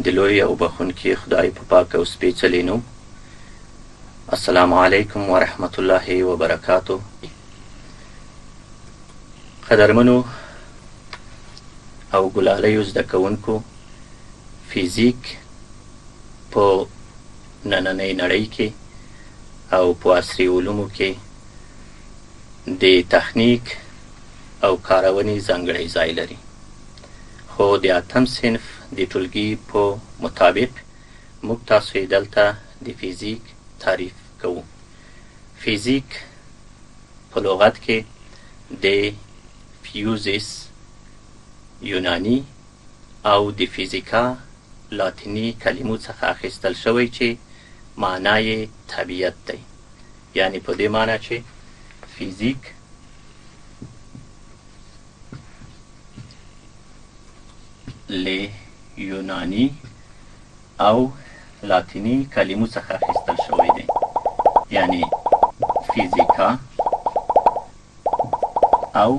د لوی او بخونکي خدای په پاک او سپېڅلي نوم السلام علیکم ورحمت الله وبرکاتو. قدرمنو او ګلالیو زده کوونکو، فزیک په نننۍ نړۍ کې او په عصري علومو کې د تخنیک او کارونې ځانګړی ځای لري، خو د اتم صنف د ټولګې په مطابق موږ تاسو یې دلته د فزیک تعریف کوو. فزیک په لغت کې د فیوزیس یونانی او د فیزیکا لاتینی کلمو څخه اخیستل شوی چې معنا یې طبیعت دی. یعنی په دې معنا چې فزیک له یونانی او لاتینی کلمو څخه اخیستل شوی دی. یعنی فیزیکا او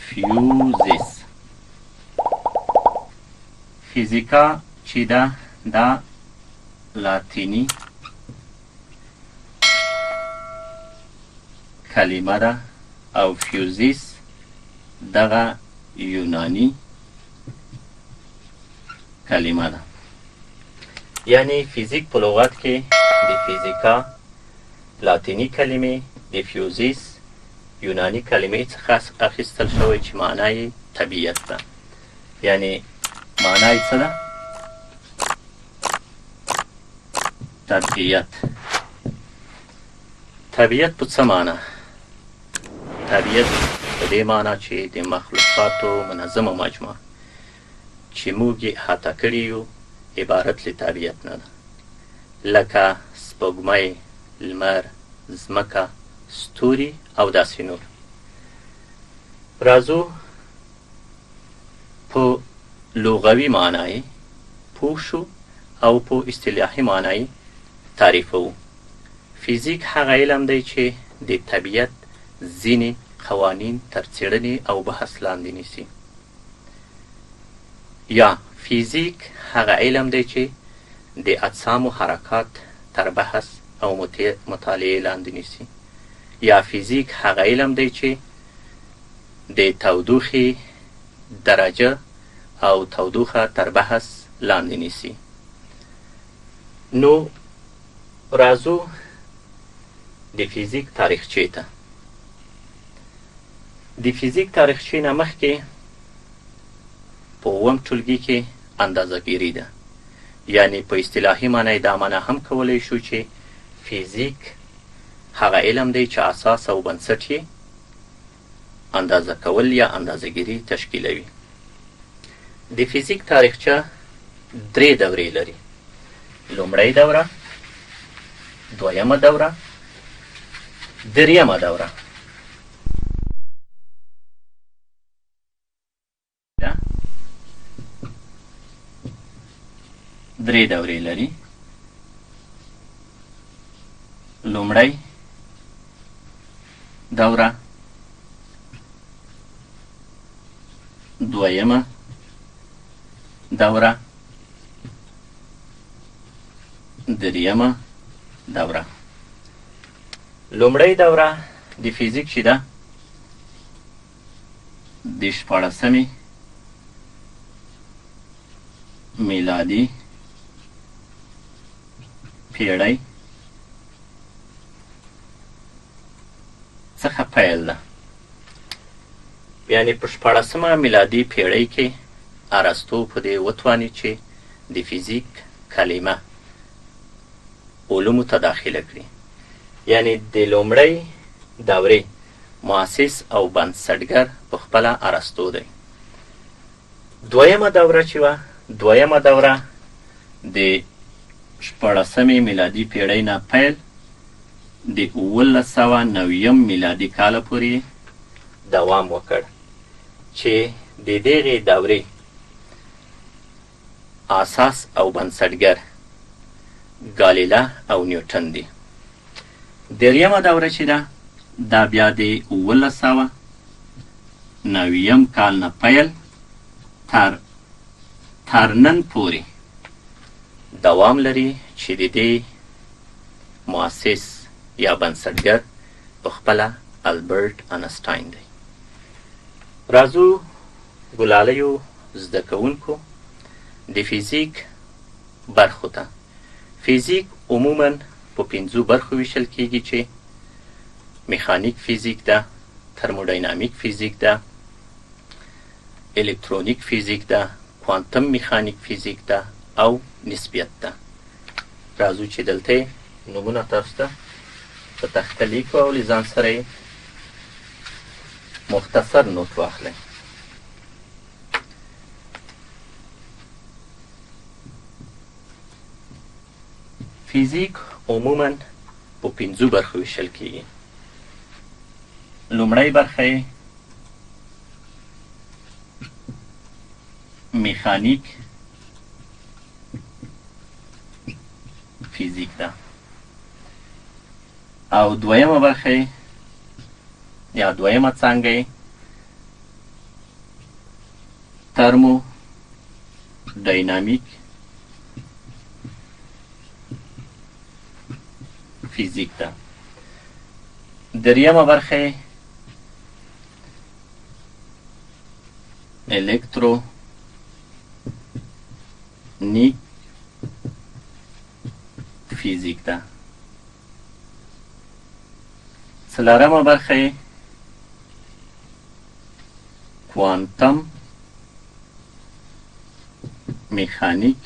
فیوزیس. فیزیکا چې ده دا لاتینی کلمه ده او فیوزیس دغه یونانی کلمه ده. یعنی فیزیک په لغت کې د فیزیکا لاتینی کلمې د فیوزیس یونانی کلمې څخه اخیستل شوی چې معنا یې طبیعت ده. یعنی معنا یې څه ده؟ طبیعت. طبیعت په څه معنا؟ طبیعت په دې معنا چې د مخلوقاتو منظمه مجموعه چې موږ یې احاطه کړي یو عبارت له طبیعت نه ده، لکه سپوږمۍ، لمر، ځمکه، ستوري او داسې نور. راځو په لغوي معنا یې پوه شو او په اصطلاحي معنا یې تعریفوو. فزیک هغه علم دی چې د طبیعت ځینې قوانین تر څېړنې او بحث لاندې نیسي. یا فزیک هغه علم دی چې د اجسامو حرکات تر بحث او مطالعې لاندې نیسي. یا فزیک هغه علم دی چې د تودوخې درجه او تودوخه تر بحث لاندې نیسي. نو راځو د فزیک تاریخچې ته. د فزیک تاریخچې نه مخکې په اووم ټولګي کې اندازهګیري ده. یعنی په اصطلاحي معنی دا معنا هم کولی شو چې فزیک هغه علم دی چې اساس او بنسټ یې اندازه کول یا اندازهګیري تشکیلوي. د فزیک تاریخچه درې دورې لري: لومړۍ دوره، دویمه دوره، دریمه دوره. درې دورې لري: لومړۍ دوره، دویمه دوره، دریمه دوره. لومړۍ دوره د فزیک چې ده د 14مې میلادي پیړۍ څخه پیل ده. یعنی په 14مه میلادي پیړۍ کې ارسطو په دې وتواني چې د فزیک کلمه علومو ته داخله کړي. یعنی د لومړۍ دورې مؤسس او بنسټګر په خپله ارسطو دی. دویمه دوره چې وه، دویمه دوره د 14مې میلادي پیړۍ نه پیل د 1990 میلادي کاله پورې دوام وکړ، چې د دغې دورې اساس او بنسټګر ګالیله او نیوټن دی. دریمه دوره چې ده دا بیا د 1990 کال نه پیل تر تر نن پورې دوام لري چې د دې مؤسس یا بنسټګر په خپله البرټ انسټاین دی. راځو ګلالیو زده کوونکو د فیزیک برخو ته. فیزیک عموما په 5 برخو ویشل کیږي چې میخانیک فیزیک ده، ترمودینامیک فیزیک ده، الکترونیک فیزیک ده، کوانتم میخانیک فیزیک ده او نسبیت ده. راځو چې دلته نومونه تاسو ته په تخته لیکو او له ځان سره مختصر نوٹ واخلئ. فیزیک عموما په 5 برخو ویشل کیږي. لومړی برخه میخانیک فیزیک ده او دویمه برخه یا دویمه څانګه ترمو ډاینامیک فیزیک ده. دریمه برخه الکترونیک فیزیک ده. څلورمه برخه کوانتم میخانیک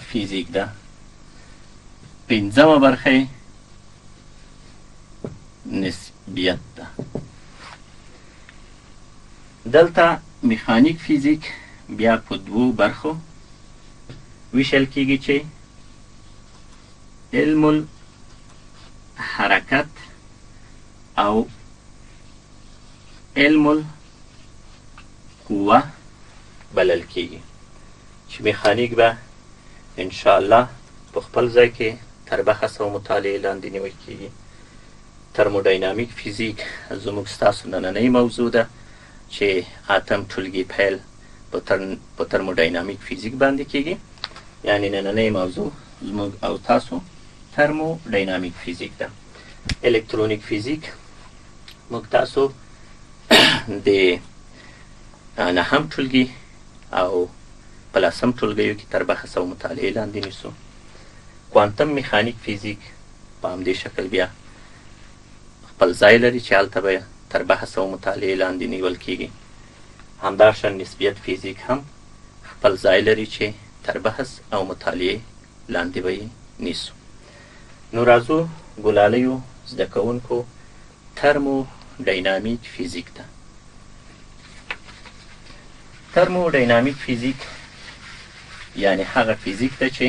فیزیک ده. پنځمه برخه نسبیت ده. دلته میخانیک فیزیک بیا په 2 برخو ویشل کیږي چې علم الحرکت او علم القوه بلل کیږي چې میخانیک به ان شاء الله په خپل ځای کې تر بحث او مطالعې لاندې نیول کیږي. ترمودینامیک فیزیک زموږ ستاسو نننۍ موضوع ده چې اتم ټولګې پیل په ترمودینامیک فیزیک باندې کیږي. یعنی نننۍ موضوع زموږ او تاسو ترمودینامیک فیزیک ده. الکترونیک فیزیک موږ تاسو د 9 ټولګي او په 10 ټولګیو کې تر بحث او مطالعې لاندې نیسو. کوانتم میخانیک فیزیک په همدې شکل بیا خپل ځای لري چې هلته به تر بحث او مطالعې لاندې نیول کیږي. همداشان نسبیت فیزیک هم خپل ځای لري چې تر بحث او مطالعې لاندې به یې نیسو. نو راځو ګلالیو زده کوونکو ترمودینامیک فیزیک ته. ترمودینامیک فیزیک یعنی هغه فیزیک ده چې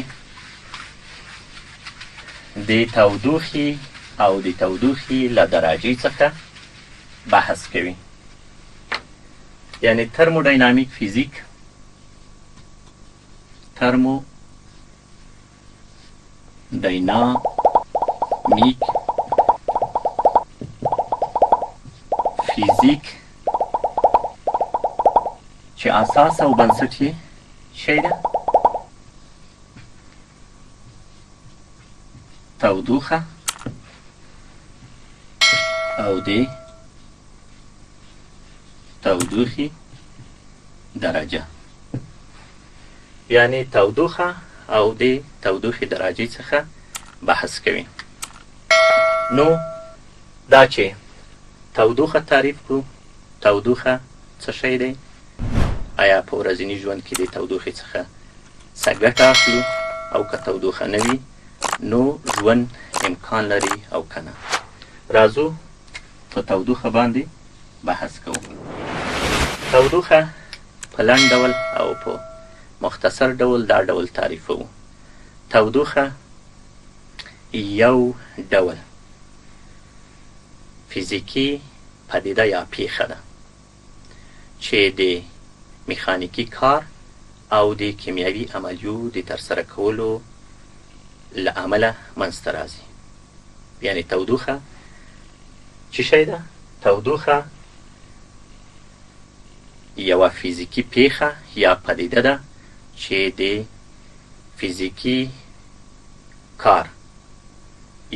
د تودوخې او د تودوخې له درجې څخه بحث کوي. یعنی ترمودینامیک فیزیک ترمودینامیک فیزیک چې اساس او بنسټ یې شی ده تودوخه او د تودوخې درجه. یعنی تودوخه او د تودوخې درجې څخه بحث کوي. نو دا چې تودوخه تعریف کړو، تودوخه څه شی دی؟ آیا په ورځني ژوند کې د تودوخې څخه څه ګټه اخلو او که تودوخه نه وي نو ژوند امکان لري او که نه؟ راځو په تودوخه باندې بحث کوو. تودوخه په لنډ ډول او په مختصر ډول دا ډول تعریفوو. تودوخه یو ډول فیزیکی پدیده یا پیښه ده چې د میخانیکی کار او د کیمیاوي عملیو د ترسره کولو له امله منځته راځي. یعنی تودوخه چی شی ده؟ تودوخه یوه فیزیکي پیښه یا پدیده ده چې د فیزیکي کار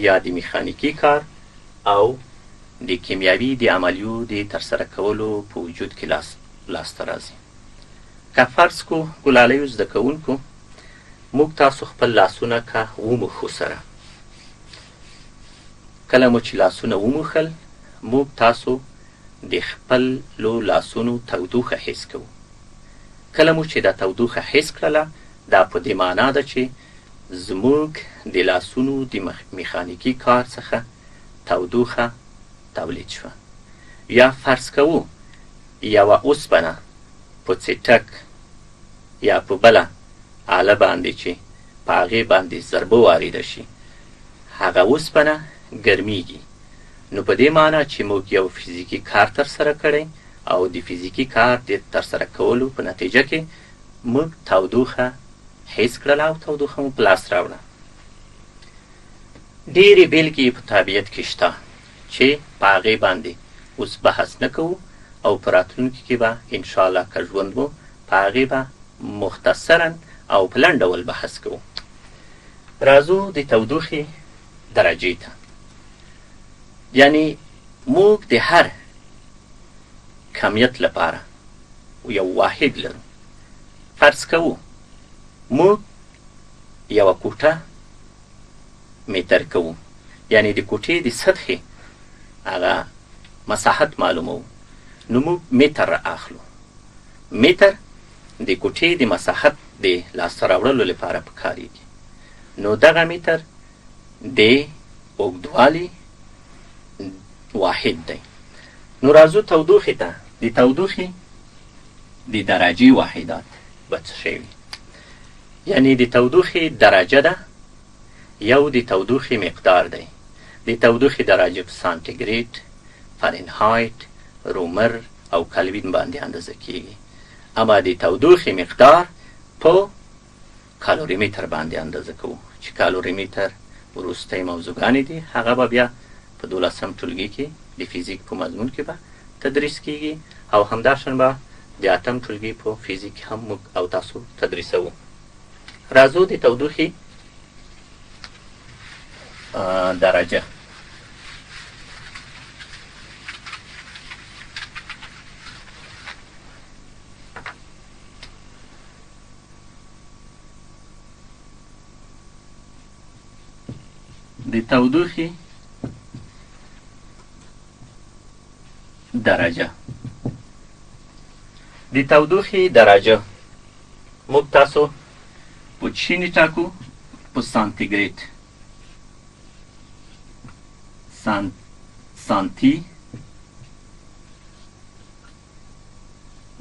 یا د میخانیکي کار او د کیمیاوي د عملیو د ترسره کولو په وجود کې لاسته راځي. که فرض کو ګلالیو زده کوونکو موږ تاسو خپل لاسونه که وموښو سره، کله مو چې لاسونه وموښل موږ تاسو د خپلو لاسونو تودوخه حس کوو. کله مو چې دا تودوخه حس کړله دا په دې معنا ده چې زموږ د لاسونو د میخانیکي کار څخه تودوخه تولید شوه. یا فرض کوو یوه اوسپنه په څټک یا په بله آله باندې چې په هغې باندې ضربه وارده شي، هغه اوسپنه ګرمیږي. نو په دې معنا چې موږ یو فیزیکي کار ترسره کړی او د فیزیکي کار د ترسره کولو په نتیجه کې موږ تودوخه حس کړله او تودوخه مو په لاس راوړه. ډېرې بېلګې په طبیعت کې شته چې په هغې باندې اوس بحث نه کوو او په راتلونکي کې به انشاءالله که ژوند مو په هغې به مختصرا او په لنډ ډول بحث کوو. راځو د تودوخې درجې ته. یعنی موږ د هر کمیت لپاره یو واحد لرو. فرض کوو موږ یوه کوټه متر کوو، یعنی د کوټې د سطحې هغه مساحت معلوموو، نو موږ متر را اخلو. متر د کوټې د مساحت د لاسته راوړلو لپاره پکارېږي. نو دغه متر د اوږدوالي واحد دی. نو راځو تودوخې ته. د تودوخې د درجې واحدات به څه شی وي؟ یعنی د تودوخې درجه ده یو د تودوخې مقدار دی. د تودوخې درجه په سانتیګریډ، فارنهایت، رومر او کلوین باندې اندازه کیږي، اما د تودوخې مقدار په کالوري متر باندې اندازه کوو چې کالوري متر وروستۍ موضوعګانې دي. هغه به بیا په 12م ټولګي کې د فیزیک په مضمون کې به تدریس کیږي او همداشان به د 8م ټولګي په فیزیک هم موږ او تاسو تدریسوو. راځو د تودوخې درجه. د تودوخې درجه. د تودوخې درجه موږ تاسو په چینی ټاکو په سانتیګریډ. سانتی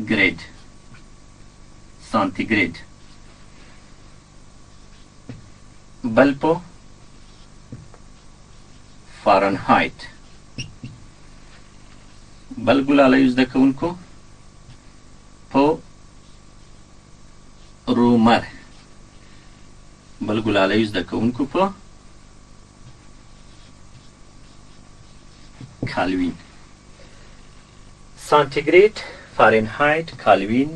ګریډ، سانتیګریډ. بل په فارنهایت. بل ګلالیو زده کوونکو په رومر. بل ګلالیو زده کوونکو په کالوین. سانتیګریډ، فارنهایت، کالوین،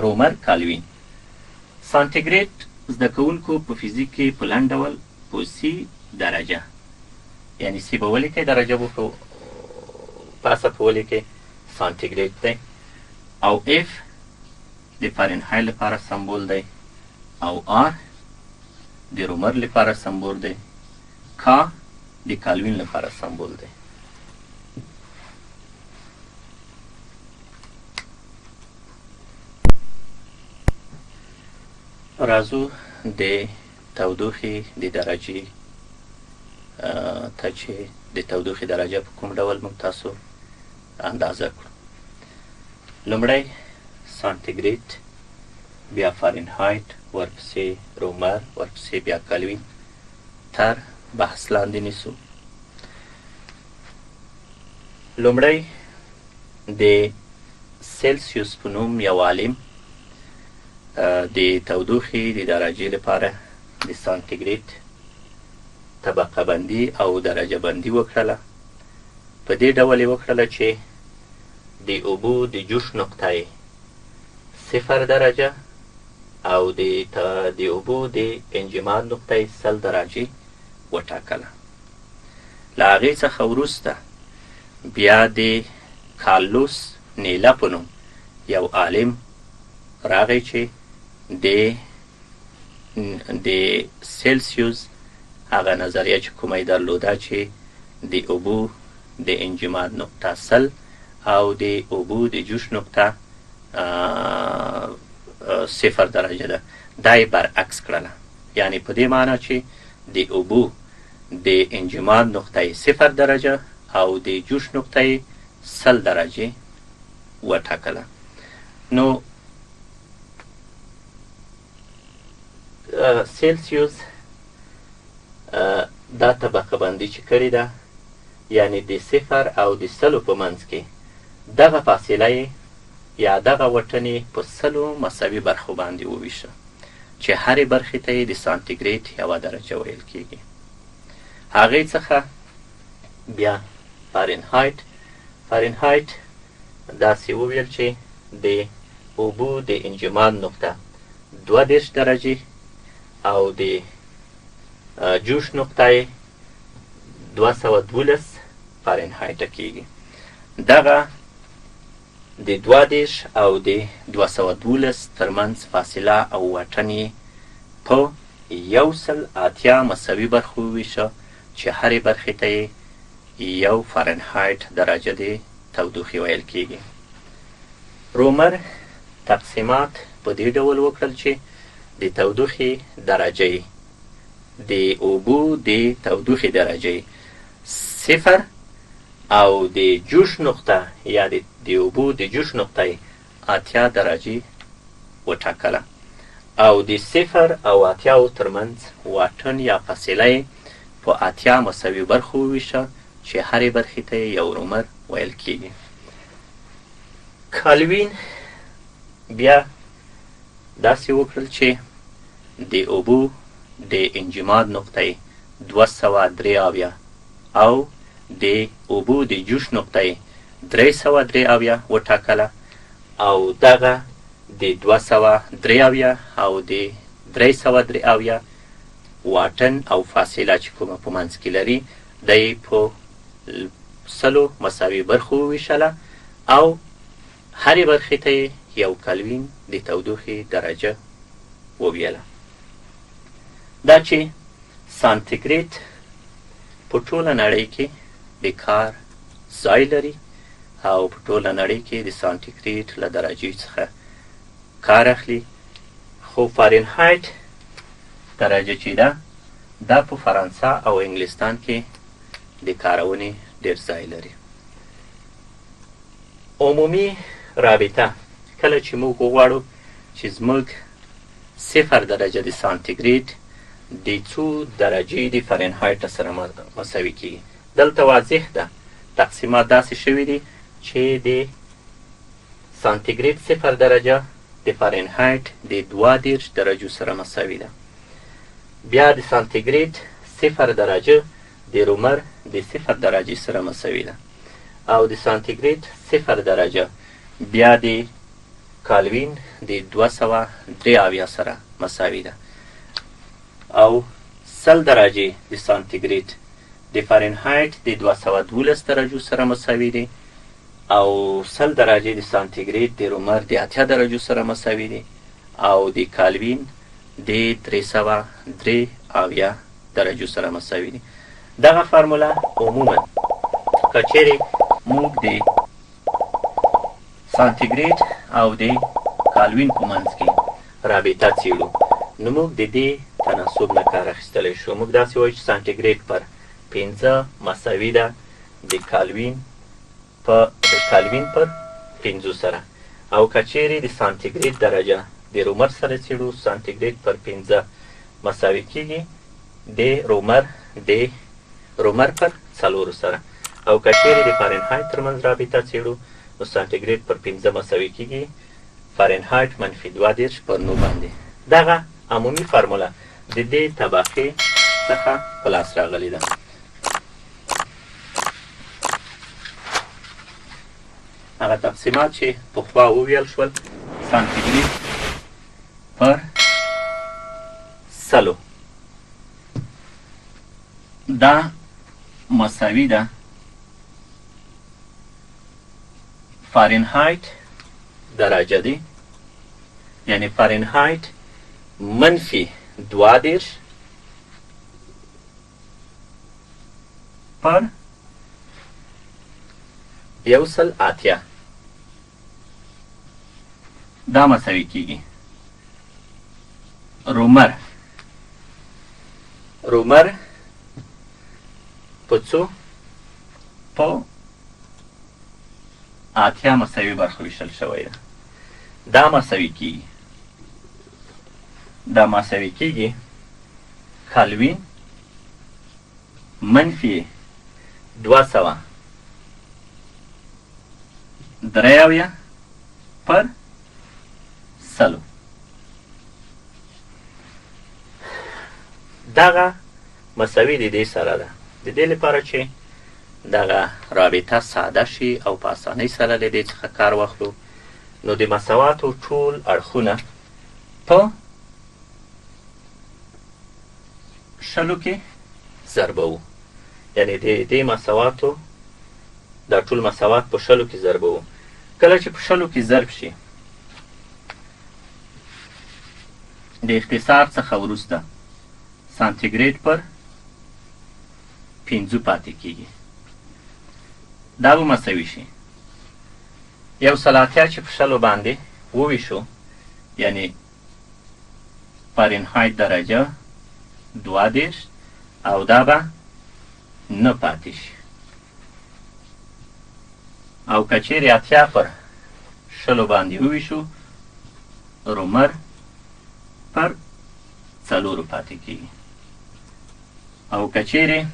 رومر، کالوین. سانتیګریډ زده کوونکو په فیزیک کې په لنډ ډول په سی درجه، یعنی سی به ولیکئ، درجه به پاسه په ولیکئ سانتیګریډ دی، او اف د فارنهایت لپاره سمبول دی، او آر د رومر لپاره سمبول دی، کا د کالوین لپاره سمبول دی. راځو د تودوخې د درجې ته چې د تودوخې درجه په کوم ډول موږ تاسو اندازه کړو. لومړی سانتیګریډ، بیا فارنهایت، ورپسې رومر، ورپسې بیا کالوین تر بحث لاندې نیسو. لومړی د سلسیوس په نوم یو عالم د تودوخې د درجې لپاره د سانتیګریډ طبقه بندي او درجه بندي وکړله. په دې ډول یې وکړله چې د اوبو د جوش نقطه 0 درجه او د اوبو د انجماد نقطه 100 درجې وټاکله. له هغې څخه وروسته بیا د کارلوس نیله په نوم یو عالم راغی چې د سلسیوس هغه نظریه چې کومه یې درلوده چې د اوبو د انجماد نقطه 100 او د اوبو د جوش نقطه 0 درجه ده، دا یې برعکس کړله. یعنی په دې معنی چې د اوبو د انجماد نقطه 0 درجه او د جوش نقطه 100 درجې وټاکله. نو سلسیوس دا طبقه بندي چې کړې ده، یعنی د 0 او د 100 په منځ کې دغه فاصله یا دغه وټنې په 100 مساوي برخو باندې وویشه چې هرې برخې ته یې د سانتیګریډ 1 درجه ویل کېږي. هغې څخه بیا فارنهایت داسې وویل چې د اوبو د انجماد نقطه 32 درجې او د جوش نقطه 212 فارنهایت کېږي. دغه د 32 او د 212 ترمنځ فاصله او واټن په 180 مساوي برخو وویشه چې هرې برخې ته یې 1 فارنهایت درجه د تودوخې ویل کېږي. رومر تقسیمات په دې ډول وکړل چې د تودوخې درجې د اوبو د تودوخې درجې 0 او د جوش نقطه یا د اوبو د جوش نقطه 80 درجې وټاکله او د 0 او 80 ترمنځ واټن یا فاصله په 80 مساوي برخو وویشه چې هرې برخې ته یو رومر ویل کېږي. کالوین بیا داسې وکړل چې د اوبو د انجماد نقطه 273 او د اوبو د جوش نقطه 373 وټاکله او دغه د 273 او د 373 واټن او فاصله چې کومه په منځ کې لري د یې په 100 مساوي برخو وویشله او هرې برخې ته یې یو کلوین د تودوخې درجه وویله. دا چې سانتیګریډ په ټوله نړۍ کې د کار ځای لري او په ټوله نړۍ کې د سانتیګریډ له درجې څخه کار اخلي، خو فارنهایت درجه چې ده دا په فرانسه او انګلستان کې د کارونې ډېر ځای لري. عمومي رابطه کله چې موږ وغواړو چې زموږ 0 درجه د سانتیګریډ د څو درجې د فارنهایت سره مساوي کېږي. دلته واضح ده تقسیمات داسې شوي دي چې د سانتیګریډ 0 درجه د فارنهایت د 32 درجو سره مساوي ده. بیا د سانتیګریډ 0 درجه د رومر د 0 درجې سره مساوي ده او د سانتیګریډ 0 درجه بیا د کالوین د 273 سره مساوي ده او 100 درجې د سانتیګریډ د فارنهایت د 212 درجو سره مساوي دي او 100 درجې د سانتیګریډ د رومر د 80 درجو سره مساوي دي او د کالوین د 373 درجو سره مساوي دي. دغه فارموله عموما که چیرې موږ د سانتیګریډ او د کالوین په منځ کې رابطه څیړو نو موږ د دې تناسب نه کار اخیستلی شو. موږ داسې وایو چې سانتیګریډ پر 15 مساوي ده د کالوین پر 5 سره او که چیرې د سانتیګریډ درجه د رومر سره څیړو سانتیګریډ پر 15 مساوي کېږي د رومر پر 4 سره او که چیرې د فارنهایت ترمنځ رابطه څیړو نو سانتیګریډ پر 15 مساوي کېږي فارنهایت -32 پر 9 باندې. دغه عمومي فارموله د دې طبقې څخه په لاس راغلې ده. هغه تقسیمات چې پخوا وویل شول سانتیګریډ پر سلو دا مساوي ده فارنهایت درجه دی، یعنی فارنهایت منفی 22 پر 180 دا مساوي کیږي. رومر په څو په 80 مساوي برخه ویشل شوی ده. دا مساوي کیږي کالوین منفي 273 پر سلو. دغه مساوي د دې سره ده. د دې لپاره چې دغه رابطه ساده شي او په اسانۍ سره له دې څخه کار واخلو، نو د مساواتو ټول اړخونه په شلو کې ضربوو، یعنی د دې مساواتو دا ټول مساوات په شلو کې ضربوو. کله چې په شلو کې ضرب شي، د اختصار څخه وروسته سانتیګریډ پر 5 پاتې کیږي. دا به مساوي شي 180 چې په شلو باندې وویشو، یعنی فارنهایت درجه 22 او دا به نه پاتې شي. او که چیرې 80 پر شلو باندې وویشو، رومر پر 4 پاتې کیږي. او که چیرې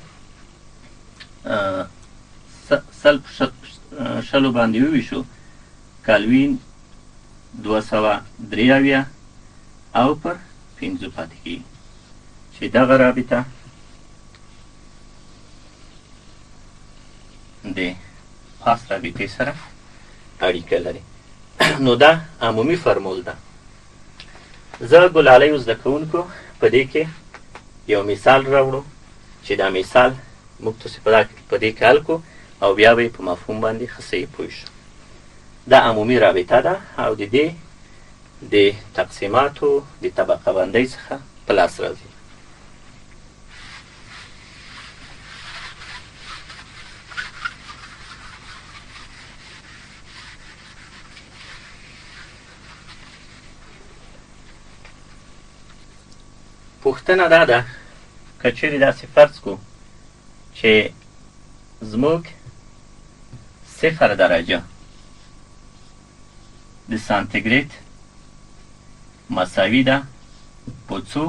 سل شلو باندې وویشو، کالوین 273 او پر 5 پاتې کیږي، چې دغه رابطه د پاس رابطې سره اړیکه لري. نو دا عمومي فرمول ده. زه ګلالیو زده کوونکو په دې کې یو مثال راوړو چې دا مثال موږ تاسې په دې کې حل کړو او بیا به یې په مفهوم باندې ښه صحیح پوه شو. دا عمومي رابطه ده او د دې د تقسیماتو د طبقه بندۍ څخه په لاس راځي. پوښتنه دا ده که چیرې داسې فرض کړو چې زموږ 0 درجه د سانتیګریډ مساوي ده په څو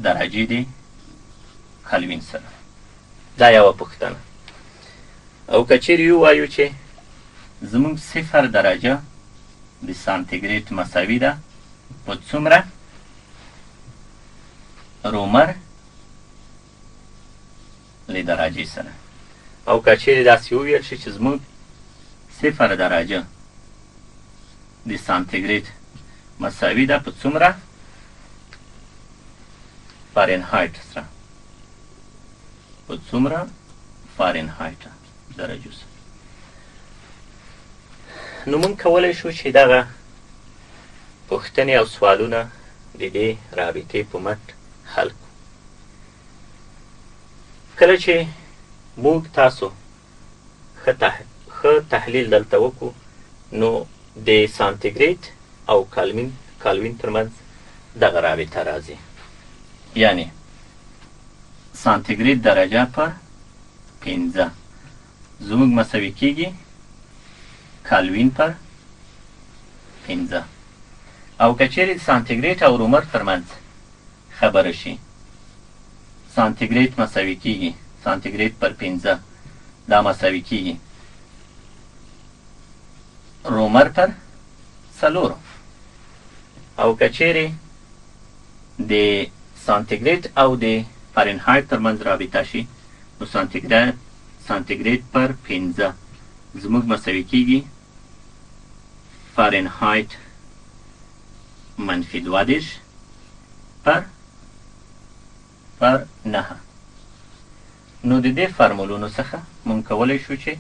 درجې د کلوین سره. دا یوه پوښتنه. او که چیرې ووایو چې زموږ 0 درجه د سانتیګریډ مساوي ده په څومره رومر له درجې سره. او که چیرې داسې وویل شي چې زموږ 0 درجه د سانتیګریډ مساوي ده په څومره فارنهایت سره، په څومره فارنهایت درجو سره. نو موږ کولی شو چې دغه پوښتنې او سوالونه د دې رابطې په مټ حل کړو. کله چې موږ تاسو ښه تحلیل دلته وکړو، نو د سانتیګریډ او کالوین ترمنځ دغه رابطه راځي، یعنی سانتیګریډ درجه پر 15 زموږ مساوي کیږي کالوین پر 15. او که چیرې سانتیګریډ او رومر ترمنځ خبره شي، سانتیګریډ مساوي کیږي سانتیګریډ پر 15 دا مساوي کیږي رومر پر 4. او که چیرې د سانتیګریډ او د فارنهایت ترمنځ رابطه شي، نو سانتیګریډ پر 15 زموږ مساوي کیږي فارنهایت منفي 32 پر 9. نو د دې فارمولونو څخه موږ کولی شو چې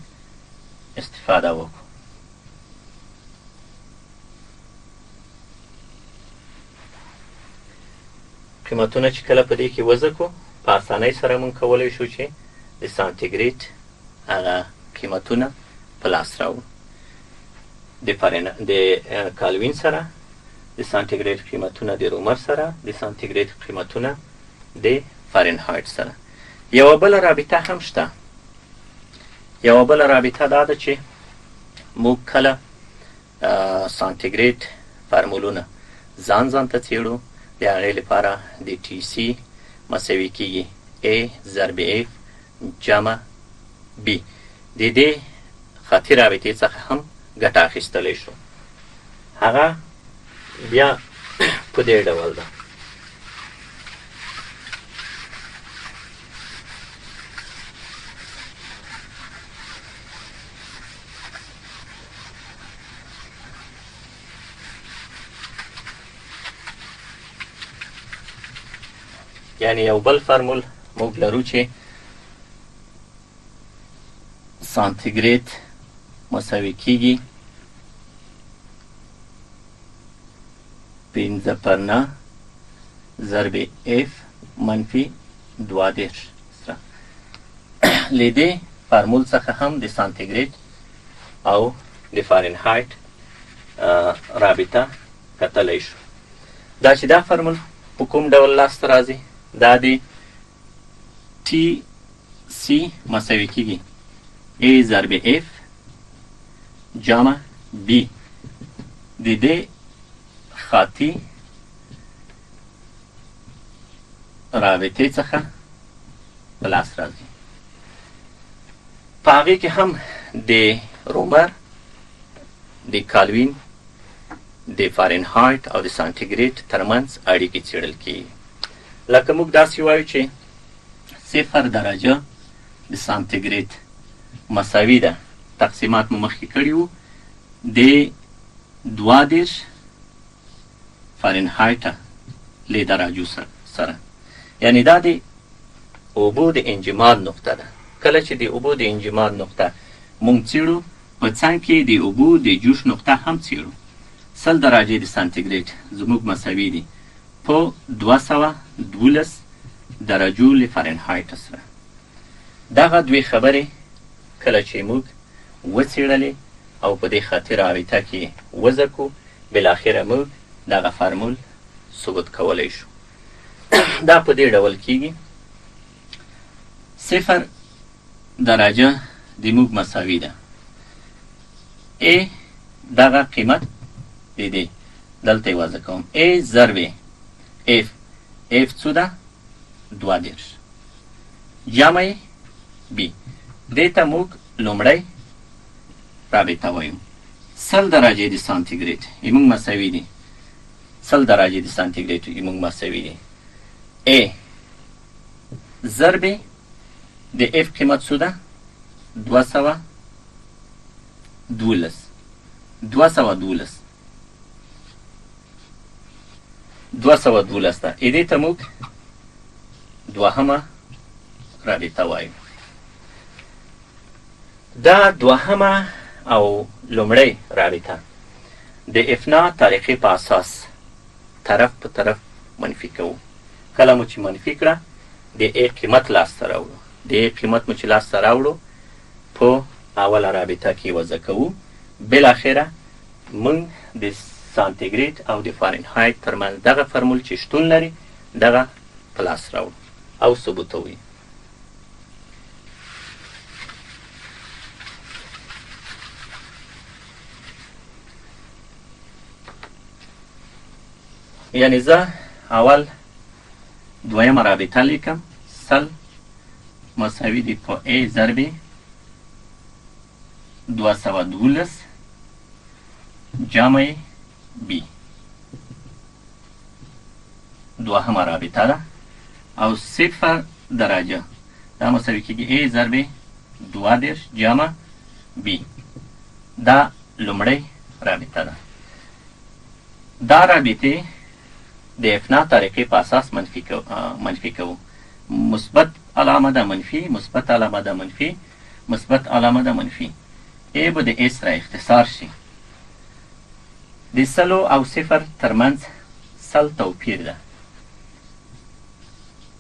استفاده وکړو. قیمتونه چې کله په دې کې وضع کړو په اسانۍ سره موږ کولی شو چې د سانتیګریډ هغه قیمتونه په لاس راوړو. د کالوین سره د سانتیګریډ قیمتونه د رومر سره، د سانتیګریډ قیمتونه د فارنهایت سره. یوه بله رابطه هم شته. یوه بله رابطه دا ده چې موږ کله سانتیګریډ فارمولونه ځان ته څیړو، د هغې لپاره د ټي سي مساوي کیږي A ضرب F جمع B. د دې خطي رابطې څخه هم ګټه اخیستلی شو. هغه بیا په دې ډول ده. یعنی یو بل فرمول موږ لرو چې سانتیګریډ مساوي کیږي 15 ضرب F منفي 32 سره. له دې فارمول څخه هم د سانتیګریډ او د فارنهایت رابطه کتلی شو. دا چې دا فارمول په کوم ډول لاسته راځي، دا د ټي سي مساوي کیږي A ضرب F جمع B. د دې خاطی رابطې څخه په لاس راځي. په هغې کې هم د رومر، د کالوین، د فارنهایت او د سانتیګریډ ترمنځ اړیکې څیړل کیږي. لکه موږ داسې وایو چې 0 درجه د سانتیګریډ مساوي ده، تقسیمات مو مخکې کړي وو، د 32 فارنهایت له درجو سره. یعنی دا د اوبو د انجماد نقطه ده. کله چې د اوبو د انجماد نقطه مونږ څیړو، په څنګ کې د اوبو د جوش نقطه هم څیړو. 100 درجې د سانتیګریډ زموږ مساوي دي په 212 درجو له فارنهایت سره. دغه دوې خبرې کله چې موږ وڅیړلې او په دې خاطر رابطه کې وضع کړو، بالاخره موږ دغه فارمول ثبوت کولی شو. دا په دې ډول کیږي: 0 درجه د موږ مساوي ده. A دغه قیمت د دې دلته یې وضع کوم. A ضرب F. F څو ده؟ 32 جمع B. دې ته موږ لومړی رابطه وایو. 100 درجې د سانتیګریډ موږ مساوي دي. 100 درجې د سانتیګریډ موږ مساوي دي. A ضرب د F قیمت څو ده؟ 212 ده. دې ته موږ دوهمه رابطه وایو. دا دوهمه او لومړی رابطه د افنا طریقې په اساس طرف په طرف منفي کوو. کله مو چې منفي کړه، د A قیمت لاسته راوړو. د A قیمت مو چې لاسته راوړو په اوله رابطه کې وضع کوو. بالاخره موږ د سانتیګریډ او د فارنهایت ترمنځ دغه فرمول چې شتون لري دغه په لاس راوړو او ثبوتوو. یعنی زه اول دویمه رابطه لیکم. 100 مساوي دي په A ضرب 212 جمع B. دوهمه رابطه ده. او 0 درجه دا مساوي کیږي A ضرب 32 جمع B. دا لومړی رابطه ده. دا رابطې د افنا طریقې په اساس منفي کوو. مثبت علامه ده منفي، مثبت علامه ده منفي، مثبت علامه ده منفي. ای به د ای سره اختصار شي. د سلو او صفر ترمنځ سل توپیر ده.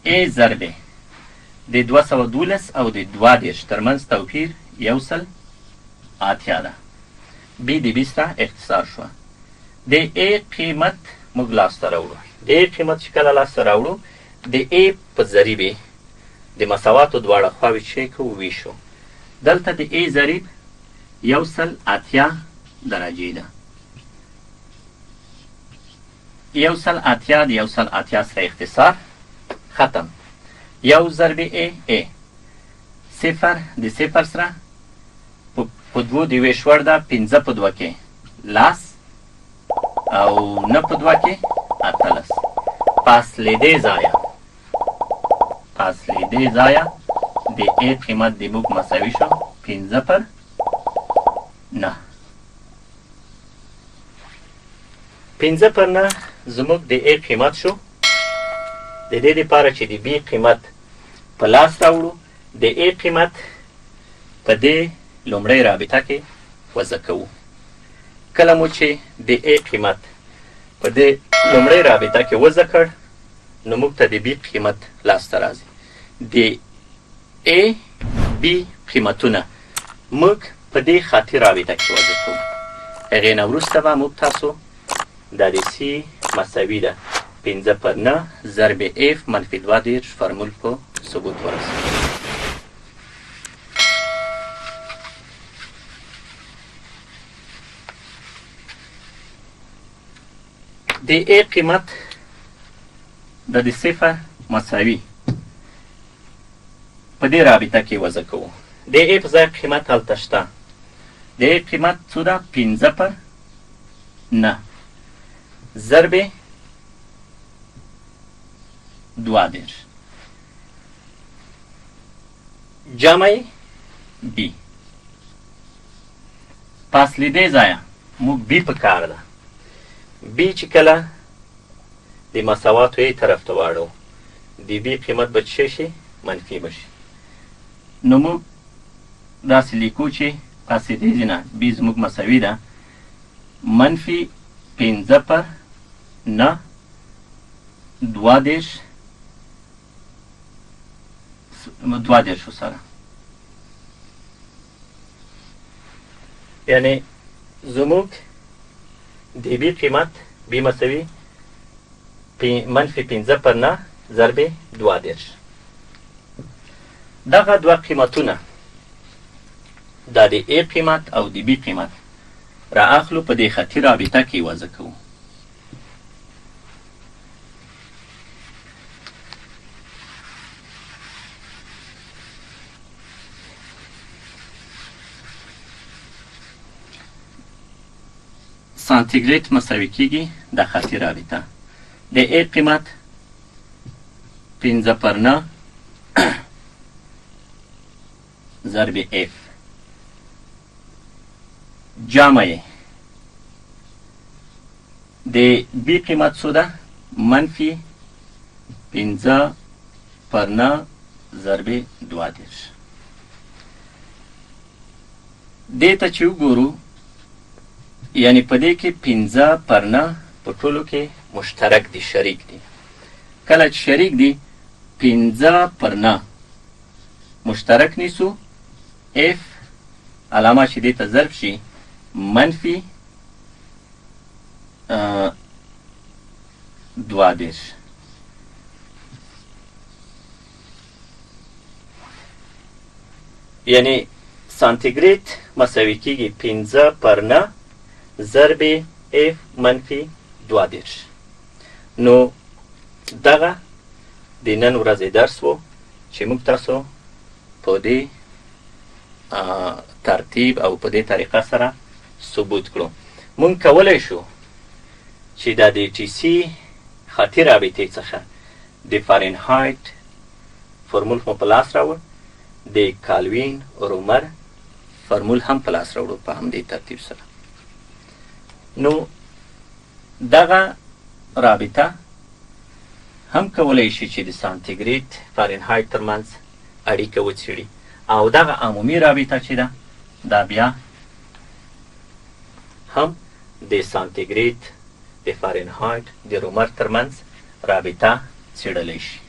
ای ضرب د 212 او د 22 ترمنځ توپیر 180 ده. بی د بی سره اختصار شوه. د ای قیمت موږ لاسته راوړو. د ای قیمت چې کله لاسته راوړو د ای په ضریبې د مساواتو دواړه خواوې چې کوو ویشو. دلته د ای ضریب 180 درجې ده. 180 د 180 سره اختصار ختم. یو ضرب ای صفر د صفر سره په دوو د یوې شوړ ده 15 په دوه کې لاس او 9 په دوه کې 18. فاصلېدې ځایه د ای قیمت د موږ مساوي شو 15 پر 9. 15 پر 9 زموږ د ای قیمت شو. د دې لپاره چې د بی قیمت په لاس راوړو د ای قیمت په دې لومړۍ رابطه کې وضع کوو. کله مو چې د ای قیمت په دې لومړۍ رابطه کې وضع کړ نو موږ ته د بی قیمت لاسته راځي. د ای بی قیمتونه موږ په دې خاطي رابطه کې وضع کوو. هغې نه وروسته به موږ تاسو دا د سی مساوي ده 15 پر 9 ضرب اف منفي 2 فرمول په ثبوت ورسوو. د ای قیمت د صفر مساوي په دې رابطه کې وضع کوو. د ای په ځای قیمت هلته شته. د ای قیمت څو ده 15 پر 9 ضرب 2 جمع بی. فاصلېدې ځایه موږ بی په کار ده. بی چې کله د مساواتو ای طرف ته واړو د بی قیمت به څه شي منفي به شي. نو موږ داسې لیکو چې فاصلېدې ځینه بی زموږ مساوي ده منفي 15 پر 9 22 سره. یعنی زموږ د بی قیمت بی مساوي منفي 15 پر 9 ضرب 22. دغه دوه قیمتونه دا د ای قیمت او د بی قیمت را اخلو په دې خطي رابطه کې وضع کوو. سانتیګریډ مساوي کیږي د خطي رابطه. د ای قیمت 15 پر 9 ضرب اف جامعه د بی قیمت څو ده منفي 15 پر 9 ضرب 22. دې ته چې وګورو یعنی په دې کې 15 پر 9 په ټولو کې مشترک دي، شریک دي. کله چې شریک دي 15 پر 9 مشترک نیسو اف علامه چې دې ته ضرب شي منفي 22. یعنی سانتیګریډ مساوي کیږي 15 پر 9 ضرب اف منفي 22. نو دغه د نن ورځې درس و چې موږ تاسو په دې ترتیب او په دې طریقه سره ثبوت کړو. موږ کولی شو چې دا د ټي سي خطي رابطې څخه د فارنهایت فرمول هم په لاس راوړ، د کالوین رومر فرمول هم په لاس راوړو په همدې ترتیب سره. نو دغه رابطه هم کولی شي چې د سانتیګریډ فارنهایت ترمنځ اړیکه وڅېړي او دغه عمومي رابطه چې ده دا بیا هم د سانتیګریډ د فارنهایت د رومر ترمنځ رابطه څېړلی شي.